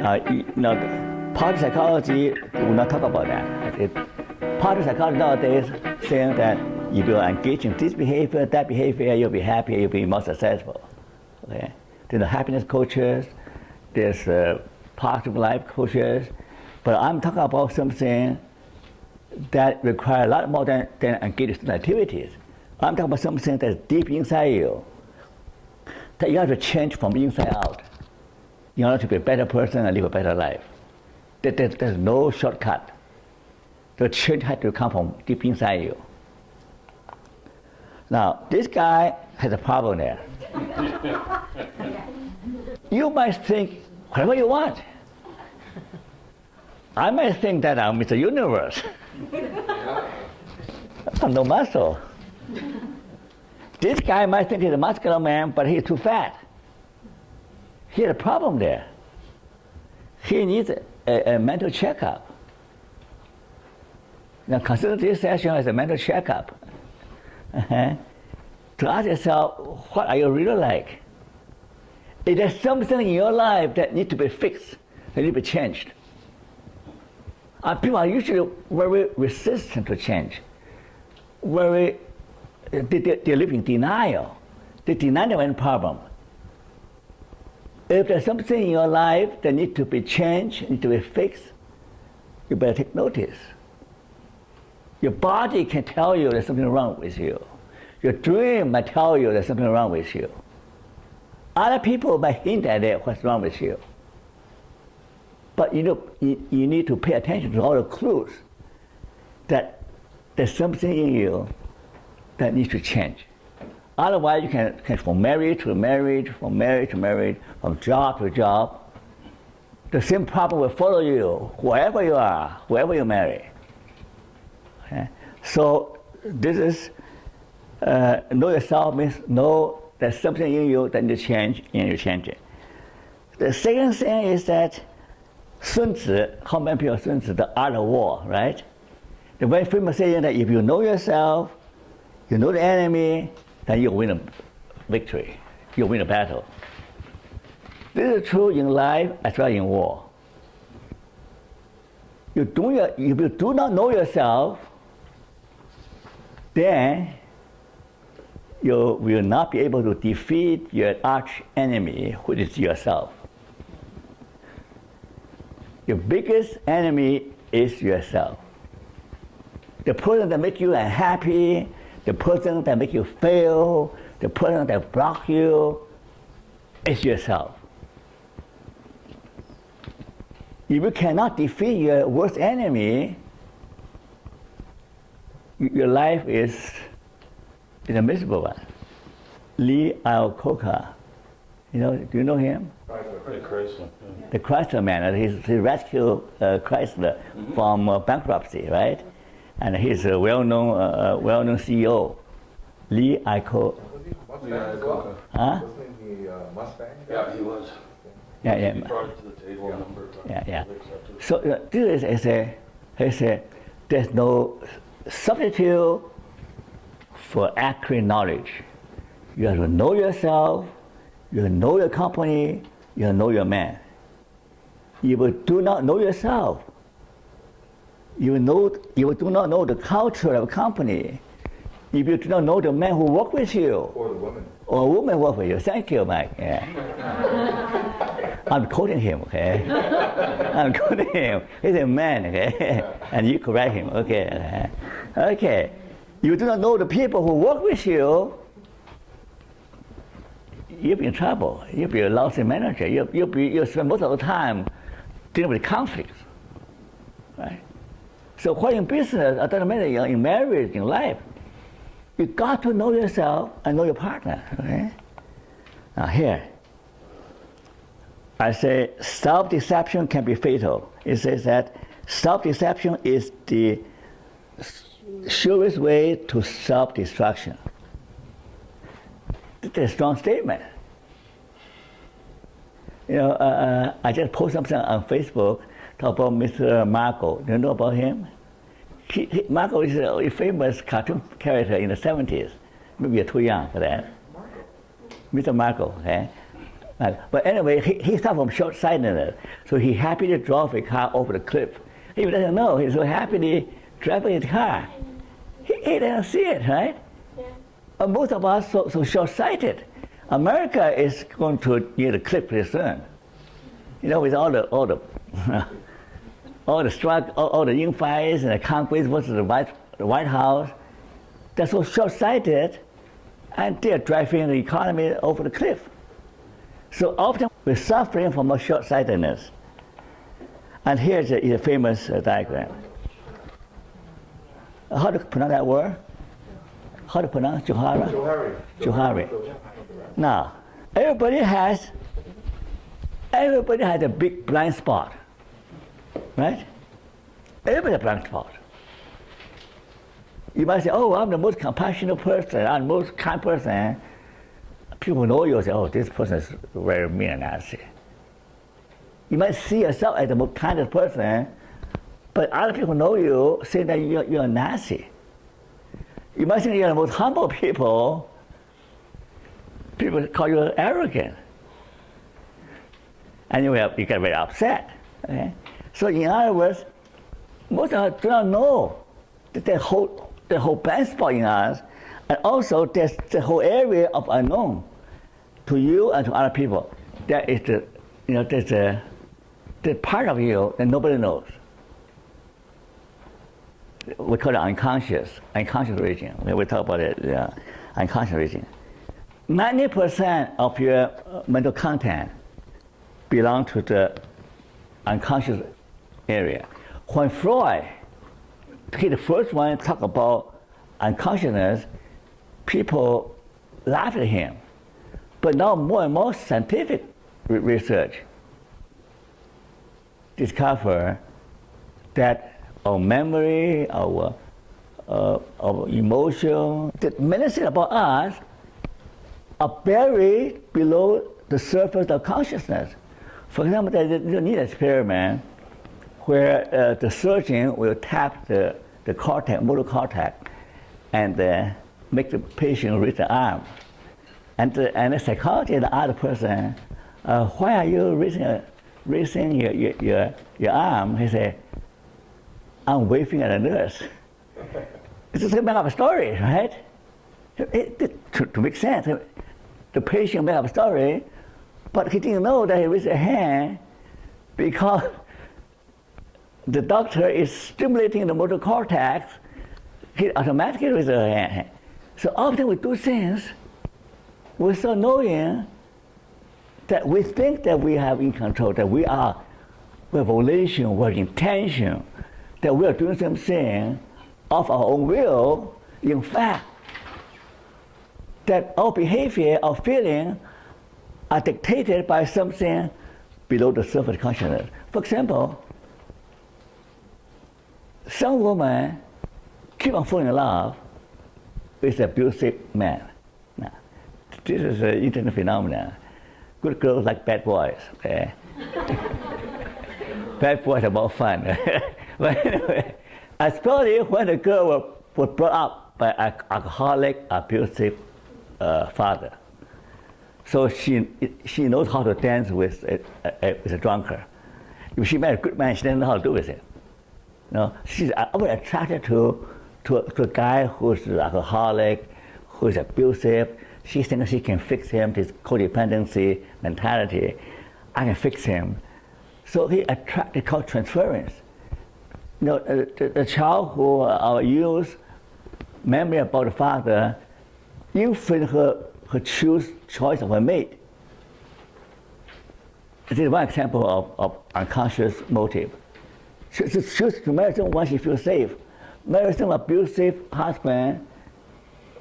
Positive psychology will not talk about that. Positive psychology nowadays saying that if you engage in this behavior, that behavior, you'll be happy, you'll be more successful. Okay? There's the happiness coaches, there's positive life coaches, but I'm talking about something that requires a lot more than engaging in activities. I'm talking about something that's deep inside you, that you have to change from inside out in order to be a better person and live a better life. There's no shortcut. The change has to come from deep inside you. Now, this guy has a problem there. You might think whatever you want. I might think that I'm Mr. Universe. I'm no muscle. This guy might think he's a muscular man, but he's too fat. He has a problem there. He needs a mental checkup. Now consider this session as a mental checkup. To ask yourself, what are you really like? Is there something in your life that needs to be fixed, that needs to be changed? People are usually very resistant to change. They live in denial. They deny their own problem. If there's something in your life that needs to be changed, needs to be fixed, you better take notice. Your body can tell you there's something wrong with you. Your dream might tell you there's something wrong with you. Other people might hint at it, what's wrong with you. But you need to pay attention to all the clues that there's something in you that needs to change. Otherwise, you can from marriage to marriage, from marriage to marriage, from job to job. The same problem will follow you, wherever you are, whoever you marry. Okay? So this is, know yourself means know there's something in you that needs to change, and you change it. The second thing is that Sun Tzu, how many people Sun Tzu, the art of war, right? The very famous saying that if you know yourself, you know the enemy, then you win a victory. You win a battle. This is true in life as well as in war. If you do not know yourself, then you will not be able to defeat your arch enemy, which is yourself. Your biggest enemy is yourself. The person that makes you unhappy, the person that makes you fail, the person that blocks you, is yourself. If you cannot defeat your worst enemy, your life is a miserable one. Lee Iacocca, do you know him? Chrysler. The Chrysler man. He rescued Chrysler from bankruptcy, right? And he's a well-known CEO, Lee Iacocca. Huh? Wasn't he Mustang? Yeah, he was. Yeah. He brought it to the table. Yeah. So this is there's no substitute for accurate knowledge. You have to know yourself, you have to know your company, you have to know your man. If you do not know yourself, you do not know the culture of a company, if you do not know the man who work with you, Or the woman. or a woman work with you. Thank you, Mike. Yeah. I'm quoting him, okay? I'm quoting him. He's a man, okay? And you correct him, okay? Okay. You do not know the people who work with you, you'll be in trouble. You'll be a lousy manager. You'll spend most of the time dealing with conflicts, right? So what in business, it doesn't matter, in marriage, in life, you got to know yourself and know your partner, okay? Now here, I say self-deception can be fatal. It says that self-deception is the surest way to self-destruction. It's a strong statement. I just posted something on Facebook talk about Mr. Marco. Do you know about him? Marco is a famous cartoon character in the 70s. Maybe you're too young for that. Mr. Marco, okay? But anyway, he suffered from short-sightedness, so he happy to drive a car over the cliff. He doesn't know. He's so happily driving his car. He doesn't see it, right? Yeah. Most of us so short-sighted. America is going to near the cliff pretty soon. You know, with all the all the struggle, all the infights and the Congress versus the White House, they're so short-sighted, and they're driving the economy over the cliff. So often we're suffering from a short-sightedness. And here's a famous diagram. How to pronounce that word? How to pronounce Johari? Johari. Now, everybody has a big blind spot, right? Everybody has a blind spot. You might say, oh, I'm the most compassionate person, I'm the most kind person. People know you and say, oh, this person is very mean and nasty. You might see yourself as the most kindest person, but other people know you, saying that you're nasty. You might think you're the most humble people, people call you arrogant. And you get very upset. Okay? So in other words, most of us do not know that the whole blind spot in us, and also there's the whole area of unknown to you and to other people. That is there's the part of you that nobody knows. We call it unconscious region. We talk about it, unconscious region. 90% of your mental content belong to the unconscious area. When Freud, the first one, talked about unconsciousness, people laughed at him. But now more and more scientific research discover that our memory, our emotion, that many things about us are buried below the surface of consciousness. For example, there's a neat experiment where the surgeon will tap the cortex, motor cortex, and make the patient raise the arm. And the psychologist, the other person, why are you raising your arm? He said, I'm waving at a nurse. It's just make up a story, right? To make sense. The patient made up a story, but he didn't know that he raised a hand because the doctor is stimulating the motor cortex. He automatically raises a hand. So often we do things without knowing that we think that we have in control, that we have volition, we have intention, that we are doing something of our own will. In fact, that our behavior, our feeling are dictated by something below the surface consciousness. For example, some women keep on falling in love with an abusive man. Now, this is an internet phenomenon. Good girls like bad boys. Okay? Bad boys are more fun. But anyway, especially when the girl was brought up by an alcoholic, abusive father. So she knows how to dance with a drunkard. If she met a good man, she doesn't know how to do with it. You know, she's always attracted to a guy who's an alcoholic, who's abusive. She thinks she can fix him, this codependency mentality. I can fix him. So he attracted, called transference. You know, the child who use memory about the father, influence her choice of her mate. This is one example of unconscious motive. She chooses to marry someone she feels safe. Marry some abusive husband,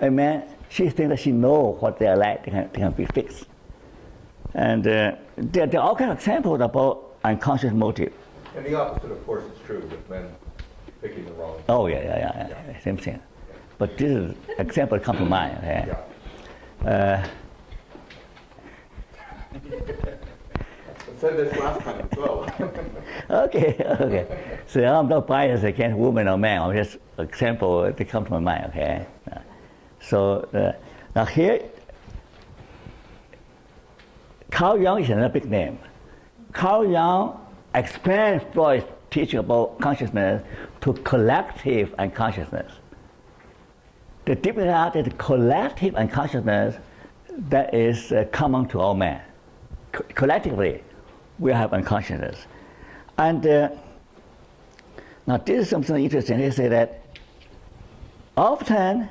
a man, she thinks that she knows what they are like, they can be fixed. And there are all kinds of examples about unconscious motive. And the opposite, of course, is true with men picking the wrong. Oh, yeah. Same thing. But this is an example that comes to mind. Okay? Yeah. I said this last time as well. Okay. So I'm not biased against women or men. I'm just an example that comes to my mind. Okay. So now here, Carl Jung is another big name. Carl Jung expanded Freud's teaching about consciousness to collective unconsciousness. The difference is that the collective unconsciousness that is common to all men. Collectively, we have unconsciousness. And now this is something interesting. They say that often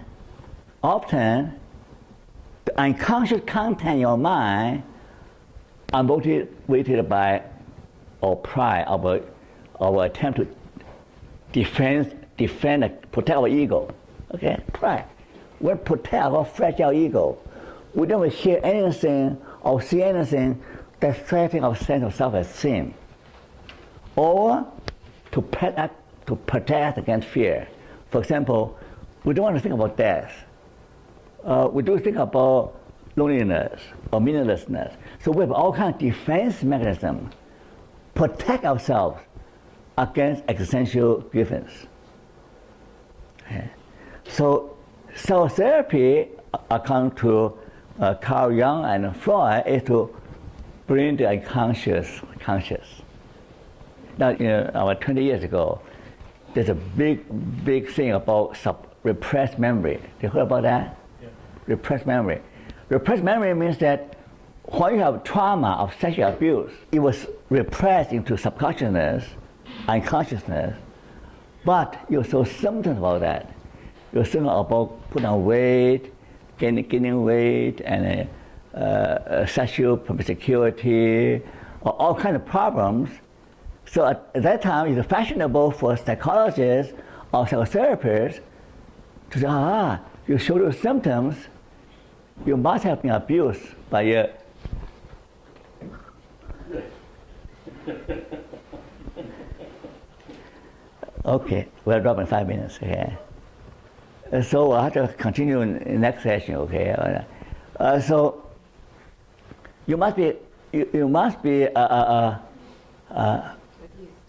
the unconscious content in your mind are motivated by our pride, our attempt to defend, protect our ego. Okay, pride. We protect our fragile ego. We don't hear anything or see anything that threatens our sense of self-esteem, or to protect against fear. For example, we don't want to think about death. We do think about loneliness or meaninglessness. So we have all kinds of defense mechanisms, protect ourselves against existential grievance. Okay. So psychotherapy, according to Carl Jung and Freud, is to bring the unconscious conscious. Now, about 20 years ago, there's a big thing about repressed memory. You heard about that? Yeah. Repressed memory. Repressed memory means that when you have trauma of sexual abuse, it was repressed into subconsciousness, unconsciousness, but you saw symptoms about that. You symptoms about putting on weight, gaining weight, and sexual promiscuity, or all kinds of problems. So at that time, it's fashionable for psychologists or psychotherapists to say, you show those symptoms, you must have been abused by your... Okay, we'll drop in 5 minutes, okay? So I have to continue in the next session, okay? So you must be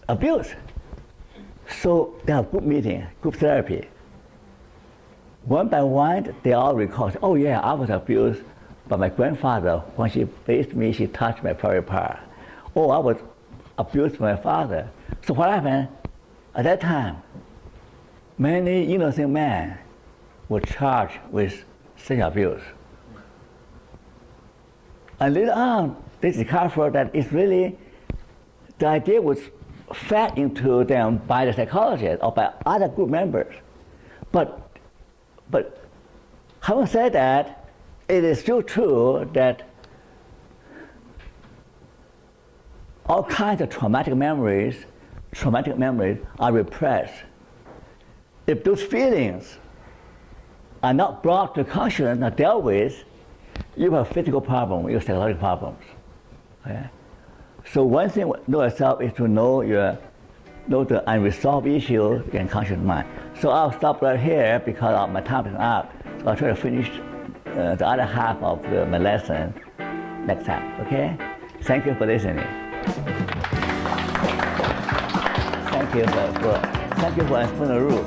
abused. So they have group meeting, group therapy. One by one, they all recall, oh yeah, I was abused by my grandfather. When she bathed me, she touched my private part. Oh, I was abused by my father. So what happened? At that time, many innocent men were charged with sexual abuse. And later on, they discovered that it's really, the idea was fed into them by the psychologists or by other group members. But having said that, it is still true that all kinds of traumatic memories are repressed. If those feelings are not brought to consciousness, not dealt with, you have physical problems, you have psychological problems. Okay? So one thing to know yourself is to know the unresolved issue in conscious mind. So I'll stop right here because my time is up. So I'll try to finish the other half of my lesson next time. Okay? Thank you for listening. Thank you for explaining the rule.